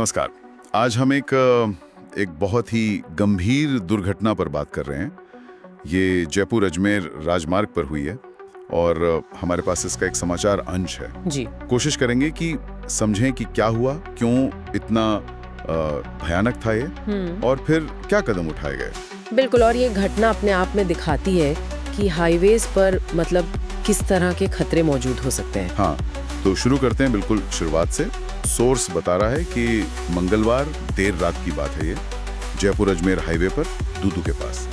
नमस्कार। आज हम एक बहुत ही गंभीर दुर्घटना पर बात कर रहे हैं। ये जयपुर अजमेर राजमार्ग पर हुई है और हमारे पास इसका एक समाचार अंश है। जी। कोशिश करेंगे कि समझें कि क्या हुआ, क्यों इतना भयानक था ये, और फिर क्या कदम उठाए गए। बिल्कुल, और ये घटना अपने आप में दिखाती है कि हाईवेज पर मतलब किस तरह के खतरे मौजूद हो सकते हैं। हाँ, तो शुरू करते हैं बिल्कुल शुरुआत से। सोर्स बता रहा है कि मंगलवार देर रात की बात है ये, जयपुर अजमेर हाईवे पर दूदू के पास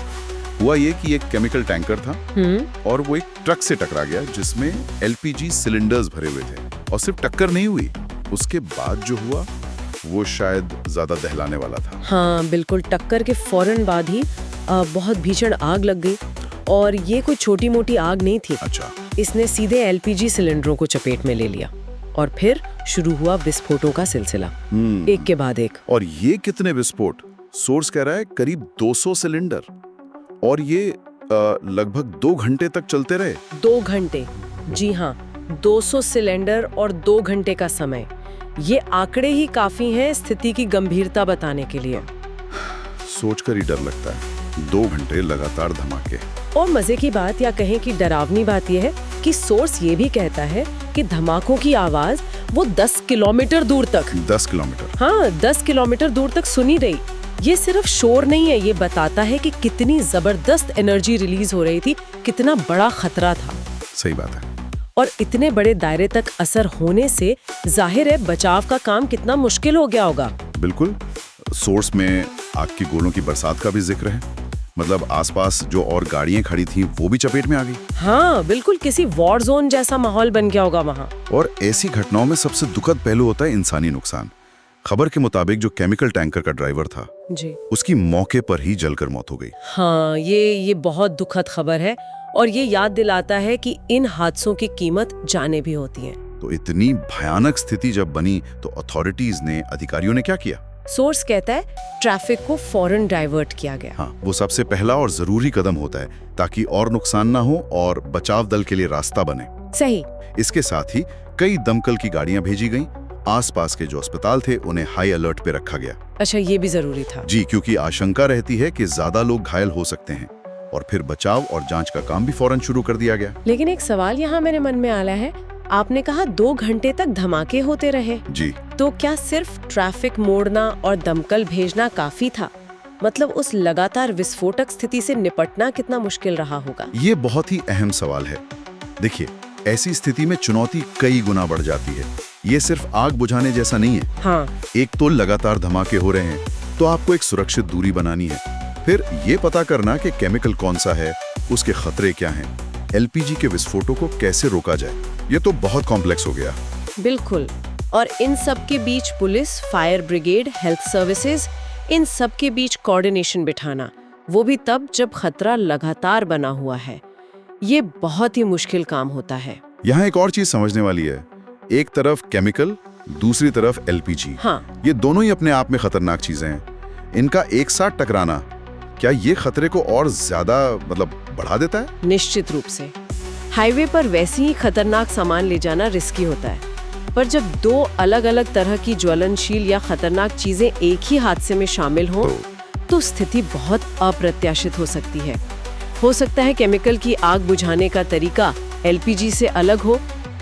हुआ ये कि एक केमिकल टैंकर था और वो एक ट्रक से टकरा गया जिसमें एलपीजी सिलेंडर्स भरे हुए थे। और सिर्फ टक्कर नहीं हुई, उसके बाद जो हुआ वो शायद ज्यादा दहलाने वाला था। हाँ बिल्कुल, टक्कर के फौरन बाद ही बहुत भीषण आग लग गई। और ये कोई छोटी मोटी आग नहीं थी। अच्छा। इसने सीधे एलपीजी सिलेंडरों को चपेट में ले लिया और फिर शुरू हुआ विस्फोटों का सिलसिला, एक के बाद एक। और ये कितने विस्फोट? सोर्स कह रहा है करीब 200 सिलेंडर, और ये लगभग 2 घंटे तक चलते रहे। 2 घंटे, जी हाँ, 200 सिलेंडर और 2 घंटे का समय। ये आंकड़े ही काफी हैं स्थिति की गंभीरता बताने के लिए। सोचकर ही डर लगता है, 2 घंटे लगातार धमाके। और मजे की बात या कहें कि डरावनी बात यह है कि सोर्स ये भी कहता है कि धमाकों की आवाज वो 10 किलोमीटर दूर तक 10 किलोमीटर? हाँ, 10 किलोमीटर दूर तक सुनी रही। ये सिर्फ शोर नहीं है, ये बताता है कि कितनी जबरदस्त एनर्जी रिलीज हो रही थी, कितना बड़ा खतरा था। सही बात है। और इतने बड़े दायरे तक असर होने से जाहिर है बचाव का काम कितना मुश्किल हो गया होगा। बिल्कुल। सोर्स में आग की गोलों की बरसात का भी जिक्र है, मतलब आसपास जो और गाड़ियां खड़ी थीं वो भी चपेट में आ गई। हाँ बिल्कुल, किसी वॉर जोन जैसा माहौल बन गया होगा वहाँ। और ऐसी घटनाओं में सबसे दुखद पहलू होता है इंसानी नुकसान। खबर के मुताबिक जो केमिकल टैंकर का ड्राइवर था जी, उसकी मौके पर ही जलकर मौत हो गई। हाँ, ये बहुत दुखद खबर है और ये याद दिलाता है कि इन हादसों की कीमत जानें भी होती हैं। तो इतनी भयानक स्थिति जब बनी तो अथॉरिटीज ने, अधिकारियों ने क्या किया? सोर्स कहता है ट्रैफिक को फौरन डाइवर्ट किया गया। हाँ, वो सबसे पहला और जरूरी कदम होता है ताकि और नुकसान ना हो और बचाव दल के लिए रास्ता बने। सही। इसके साथ ही कई दमकल की गाड़ियां भेजी गईं। आसपास के जो अस्पताल थे उन्हें हाई अलर्ट पे रखा गया। अच्छा, ये भी जरूरी था। जी, क्योंकि आशंका रहती है कि ज्यादा लोग घायल हो सकते हैं। और फिर बचाव और जांच का काम भी फौरन शुरू कर दिया गया। लेकिन एक सवाल यहाँ मेरे मन में आया है, आपने कहा 2 घंटे तक धमाके होते रहे। जी। तो क्या सिर्फ ट्रैफिक मोड़ना और दमकल भेजना काफी था? मतलब उस लगातार विस्फोटक स्थिति से निपटना कितना मुश्किल रहा होगा? ये बहुत ही अहम सवाल है। देखिए, ऐसी स्थिति में चुनौती कई गुना बढ़ जाती है। ये सिर्फ आग बुझाने जैसा नहीं है। हाँ। एक तो लगातार धमाके हो रहे हैं, तो आपको एक सुरक्षित दूरी बनानी है। फिर ये पता करना कि केमिकल कौन सा है, उसके खतरे क्या हैं, एलपीजी के विस्फोटों को कैसे रोका जाए। ये तो बहुत कॉम्प्लेक्स हो गया। बिल्कुल। और इन सब के बीच police, fire brigade, health services, इन सब के कोऑर्डिनेशन कोऑर्डिनेशन बिठाना, वो भी तब जब खतरा लगातार बना हुआ है। ये बहुत ही मुश्किल काम होता है। यहाँ एक और चीज समझने वाली है। एक तरफ केमिकल, दूसरी तरफ एलपीजी। हाँ। ये दोनों ही अपने आप में खतरनाक चीजें हैं। इनका एक साथ टकराना, क्या ये खतरे को और ज्यादा बढ़ा देता है? निश्चित रूप से। हाईवे पर वैसे ही खतरनाक सामान ले जाना रिस्की होता है, पर जब 2 अलग अलग तरह की ज्वलनशील या खतरनाक चीजें एक ही हादसे में शामिल हों, तो स्थिति बहुत अप्रत्याशित हो सकती है। हो सकता है केमिकल की आग बुझाने का तरीका एलपीजी से अलग हो।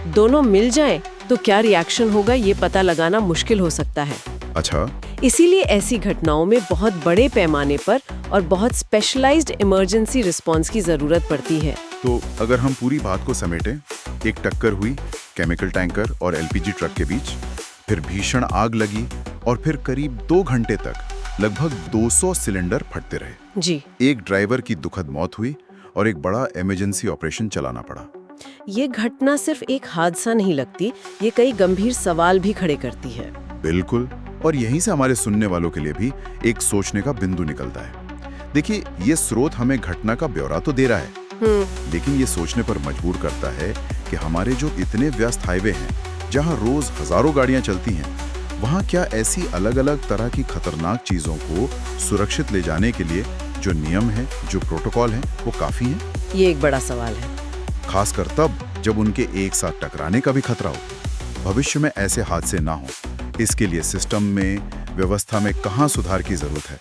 दोनों मिल जाएं तो क्या रिएक्शन होगा ये पता लगाना मुश्किल हो सकता है। अच्छा। इसीलिए ऐसी घटनाओं में बहुत बड़े पैमाने पर और बहुत स्पेशलाइज्ड इमरजेंसी रिस्पांस की जरूरत पड़ती है। तो अगर हम पूरी बात को समेटें, एक टक्कर हुई केमिकल टैंकर और एलपीजी ट्रक के बीच, फिर भीषण आग लगी और फिर करीब 2 घंटे तक लगभग 200 सिलेंडर फटते रहे। जी। एक ड्राइवर की दुखद मौत हुई और एक बड़ा इमरजेंसी ऑपरेशन चलाना पड़ा। ये घटना सिर्फ एक हादसा नहीं लगती, ये कई गंभीर सवाल भी खड़े करती है। बिल्कुल। और यहीं से हमारे सुनने वालों के लिए भी एक सोचने का बिंदु निकलता है। देखिए, ये स्रोत हमें घटना का ब्यौरा तो दे रहा है, लेकिन ये सोचने पर मजबूर करता है कि हमारे जो इतने व्यस्त हाईवे हैं, जहां रोज हजारों गाड़ियां चलती हैं, वहां क्या ऐसी अलग अलग तरह की खतरनाक चीजों को सुरक्षित ले जाने के लिए जो नियम है, जो प्रोटोकॉल है, वो काफी हैं? ये एक बड़ा सवाल है, खासकर तब जब उनके एक साथ टकराने का भी खतरा हो। भविष्य में ऐसे हादसे ना हो, इसके लिए सिस्टम में, व्यवस्था में कहाँ सुधार की जरूरत है,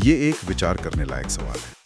ये एक विचार करने लायक सवाल है।